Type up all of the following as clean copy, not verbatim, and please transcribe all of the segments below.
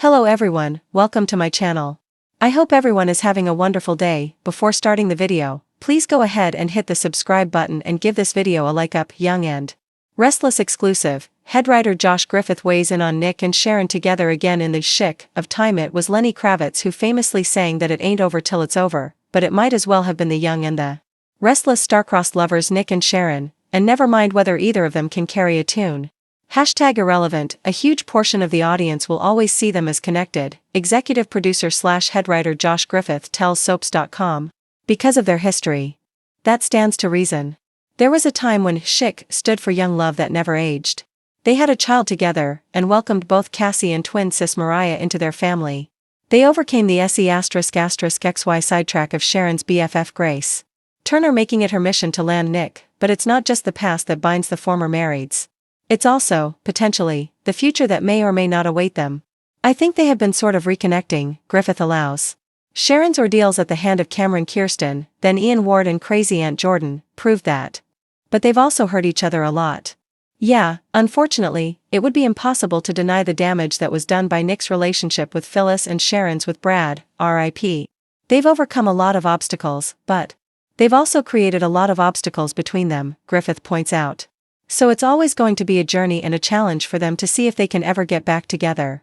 Hello everyone, welcome to my channel. I hope everyone is having a wonderful day. Before starting the video, please go ahead and hit the subscribe button and give this video a like up. Young and Restless exclusive. Headwriter Josh Griffith weighs in on Nick and Sharon together again in the Shick of time. It was Lenny Kravitz who famously sang that it ain't over till it's over, but it might as well have been the Young and the Restless star-crossed lovers Nick and Sharon, and never mind whether either of them can carry a tune. #irrelevant, a huge portion of the audience will always see them as connected, executive producer / headwriter Josh Griffith tells Soaps.com. Because of their history. That stands to reason. There was a time when Shick stood for young love that never aged. They had a child together, and welcomed both Cassie and twin sis Mariah into their family. They overcame the SE***XY sidetrack of Sharon's BFF Grace Turner, making it her mission to land Nick, but it's not just the past that binds the former marrieds. It's also, potentially, the future that may or may not await them. I think they have been sort of reconnecting, Griffith allows. Sharon's ordeals at the hand of Cameron Kirsten, then Ian Ward and Crazy Aunt Jordan, proved that. But they've also hurt each other a lot. Yeah, unfortunately, it would be impossible to deny the damage that was done by Nick's relationship with Phyllis and Sharon's with Brad, RIP. They've overcome a lot of obstacles, but they've also created a lot of obstacles between them, Griffith points out. So it's always going to be a journey and a challenge for them to see if they can ever get back together.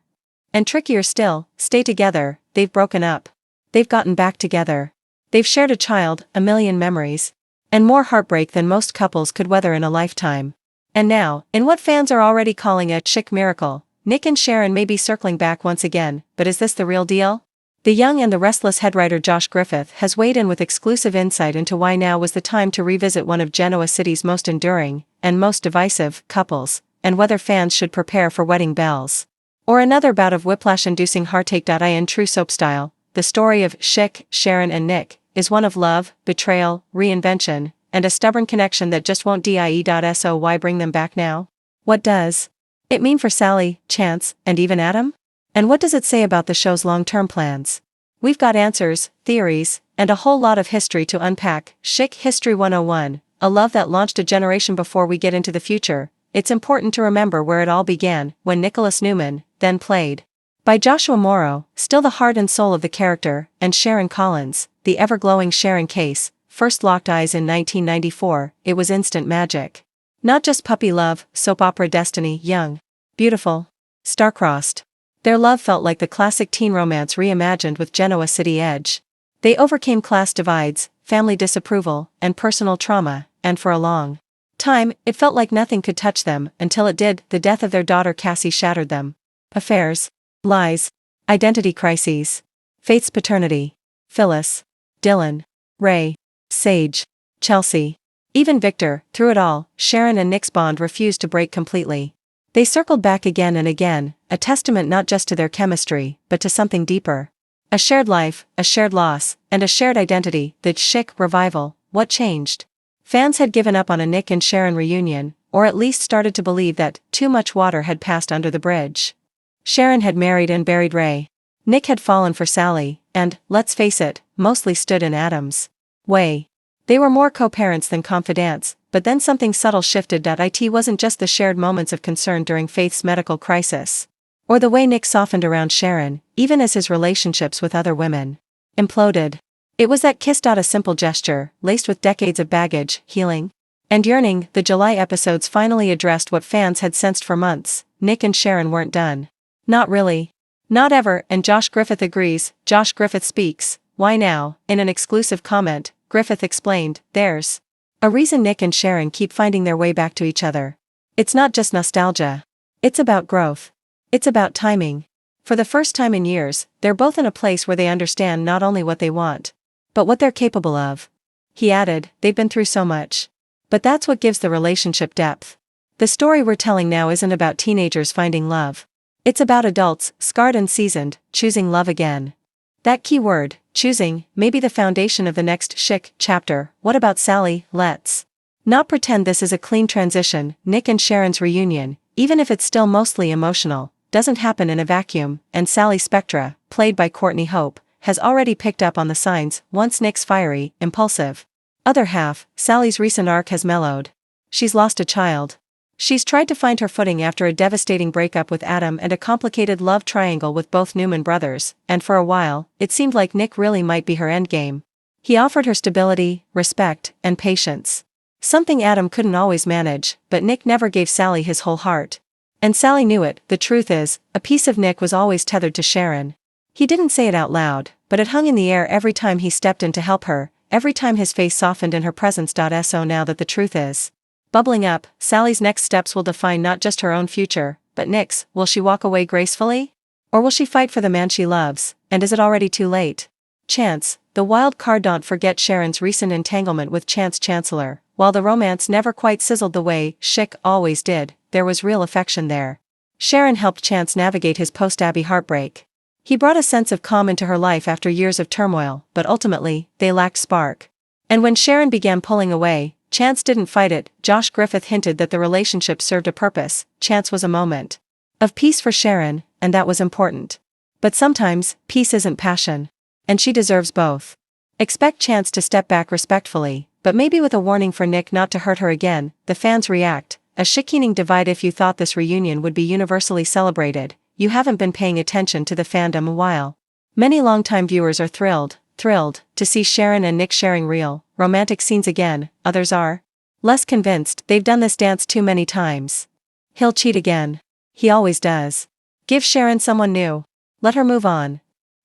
And trickier still, stay together. They've broken up. They've gotten back together. They've shared a child, a million memories, and more heartbreak than most couples could weather in a lifetime. And now, in what fans are already calling a Chick miracle, Nick and Sharon may be circling back once again, but is this the real deal? The Young and the Restless headwriter Josh Griffith has weighed in with exclusive insight into why now was the time to revisit one of Genoa City's most enduring, and most divisive, couples, and whether fans should prepare for wedding bells. Or another bout of whiplash-inducing heartache. In true soap style, the story of Shick, Sharon and Nick, is one of love, betrayal, reinvention, and a stubborn connection that just won't die. So why bring them back now? What does it mean for Sally, Chance, and even Adam? And what does it say about the show's long-term plans? We've got answers, theories, and a whole lot of history to unpack. Shick History 101, a love that launched a generation. Before we get into the future, it's important to remember where it all began, when Nicholas Newman, then played by Joshua Morrow, still the heart and soul of the character, and Sharon Collins, the ever-glowing Sharon Case, first locked eyes in 1994, it was instant magic. Not just puppy love, soap opera destiny, young, beautiful, star-crossed. Their love felt like the classic teen romance reimagined with Genoa City edge. They overcame class divides, family disapproval, and personal trauma, and for a long time, it felt like nothing could touch them, until it did. The death of their daughter Cassie shattered them. Affairs, lies, identity crises, Faith's paternity, Phyllis, Dylan, Ray, Sage, Chelsea, even Victor. Through it all, Sharon and Nick's bond refused to break completely. They circled back again and again, a testament not just to their chemistry, but to something deeper. A shared life, a shared loss, and a shared identity. The Shick revival. What changed? Fans had given up on a Nick and Sharon reunion, or at least started to believe that too much water had passed under the bridge. Sharon had married and buried Ray. Nick had fallen for Sally, and, let's face it, mostly stood in Adam's way. They were more co-parents than confidants, but then something subtle shifted. It wasn't just the shared moments of concern during Faith's medical crisis, or the way Nick softened around Sharon, even as his relationships with other women imploded. It was that kiss. A simple gesture, laced with decades of baggage, healing, and yearning. The July episodes finally addressed what fans had sensed for months: Nick and Sharon weren't done. Not really. Not ever, and Josh Griffith agrees. Josh Griffith speaks. Why now? In an exclusive comment, Griffith explained, there's a reason Nick and Sharon keep finding their way back to each other. It's not just nostalgia. It's about growth. It's about timing. For the first time in years, they're both in a place where they understand not only what they want, but what they're capable of. He added, they've been through so much. But that's what gives the relationship depth. The story we're telling now isn't about teenagers finding love. It's about adults, scarred and seasoned, choosing love again. That key word, choosing, may be the foundation of the next Shick chapter. What about Sally? Let's not pretend this is a clean transition. Nick and Sharon's reunion, even if it's still mostly emotional, doesn't happen in a vacuum, and Sally Spectra, played by Courtney Hope, has already picked up on the signs. Once Nick's fiery, impulsive other half, Sally's recent arc has mellowed. She's lost a child. She's tried to find her footing after a devastating breakup with Adam and a complicated love triangle with both Newman brothers, and for a while, it seemed like Nick really might be her endgame. He offered her stability, respect, and patience. Something Adam couldn't always manage, but Nick never gave Sally his whole heart. And Sally knew it. The truth is, a piece of Nick was always tethered to Sharon. He didn't say it out loud, but it hung in the air every time he stepped in to help her, every time his face softened in her presence. So now that the truth is bubbling up, Sally's next steps will define not just her own future, but Nick's. Will she walk away gracefully? Or will she fight for the man she loves, and is it already too late? Chance, the wild card. Don't forget Sharon's recent entanglement with Chance Chancellor. While the romance never quite sizzled the way Shick always did, there was real affection there. Sharon helped Chance navigate his post-Abby heartbreak. He brought a sense of calm into her life after years of turmoil, but ultimately, they lacked spark. And when Sharon began pulling away, Chance didn't fight it. Josh Griffith hinted that the relationship served a purpose. Chance was a moment of peace for Sharon, and that was important. But sometimes, peace isn't passion. And she deserves both. Expect Chance to step back respectfully, but maybe with a warning for Nick not to hurt her again. The fans react. A shickening divide. If you thought this reunion would be universally celebrated, you haven't been paying attention to the fandom a while. Many longtime viewers are thrilled to see Sharon and Nick sharing real, romantic scenes again. Others are less convinced. They've done this dance too many times. He'll cheat again. He always does. Give Sharon someone new. Let her move on.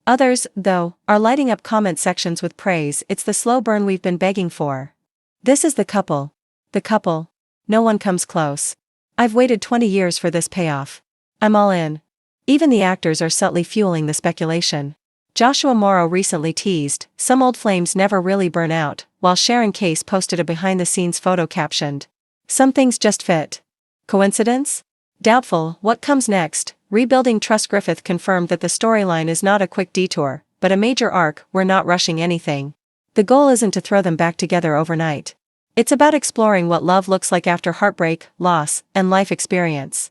Others, though, are lighting up comment sections with praise. It's the slow burn we've been begging for. This is the couple. The couple. No one comes close. I've waited 20 years for this payoff. I'm all in. Even the actors are subtly fueling the speculation. Joshua Morrow recently teased, "Some old flames never really burn out," while Sharon Case posted a behind-the-scenes photo captioned, "Some things just fit." Coincidence? Doubtful. What comes next? Rebuilding trust. Griffith confirmed that the storyline is not a quick detour, but a major arc. We're not rushing anything. The goal isn't to throw them back together overnight. It's about exploring what love looks like after heartbreak, loss, and life experience.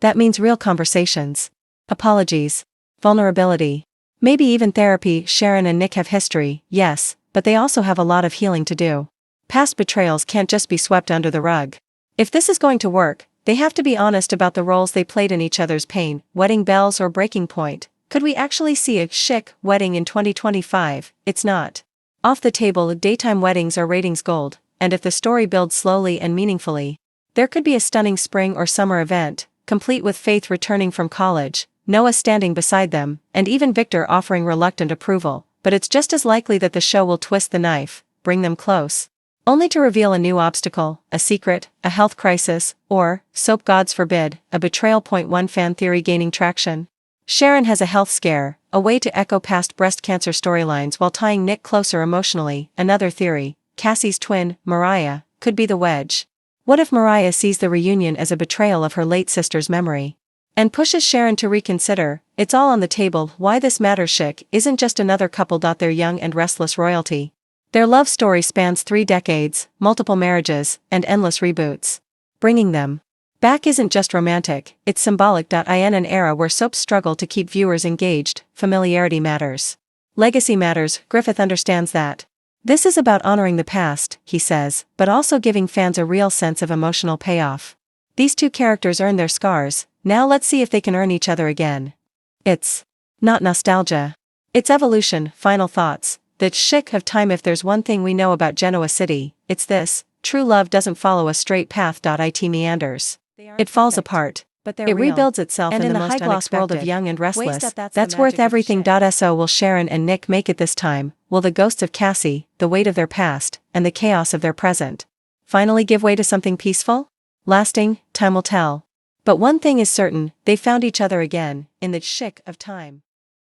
That means real conversations, apologies, vulnerability, maybe even therapy. Sharon and Nick have history, yes, but they also have a lot of healing to do. Past betrayals can't just be swept under the rug. If this is going to work, they have to be honest about the roles they played in each other's pain. Wedding bells or breaking point. Could we actually see a Shick wedding in 2025? It's not off the table. Daytime weddings are ratings gold, and if the story builds slowly and meaningfully, there could be a stunning spring or summer event, complete with Faith returning from college, Noah standing beside them, and even Victor offering reluctant approval. But it's just as likely that the show will twist the knife, bring them close, only to reveal a new obstacle, a secret, a health crisis, or, soap gods forbid, a betrayal. One fan theory gaining traction. Sharon has a health scare, a way to echo past breast cancer storylines while tying Nick closer emotionally. Another theory, Cassie's twin, Mariah, could be the wedge. What if Mariah sees the reunion as a betrayal of her late sister's memory and pushes Sharon to reconsider? It's all on the table. Why this matters. Shick isn't just another couple. They're young and restless royalty. Their love story spans 3 decades, multiple marriages, and endless reboots. Bringing them back isn't just romantic, it's symbolic. In an era where soaps struggle to keep viewers engaged, familiarity matters. Legacy matters. Griffith understands that. This is about honoring the past, he says, but also giving fans a real sense of emotional payoff. These two characters earned their scars, now let's see if they can earn each other again. It's not nostalgia. It's evolution. Final thoughts. The Shick of time. If there's one thing we know about Genoa City, it's this: true love doesn't follow a straight path. It meanders. It falls apart, but it rebuilds itself in the high-gloss world of Young and Restless. That's worth everything. So will Sharon and Nick make it this time? Will the ghosts of Cassie, the weight of their past, and the chaos of their present finally give way to something peaceful? Lasting? Time will tell. But one thing is certain, they found each other again, in the Shick of time.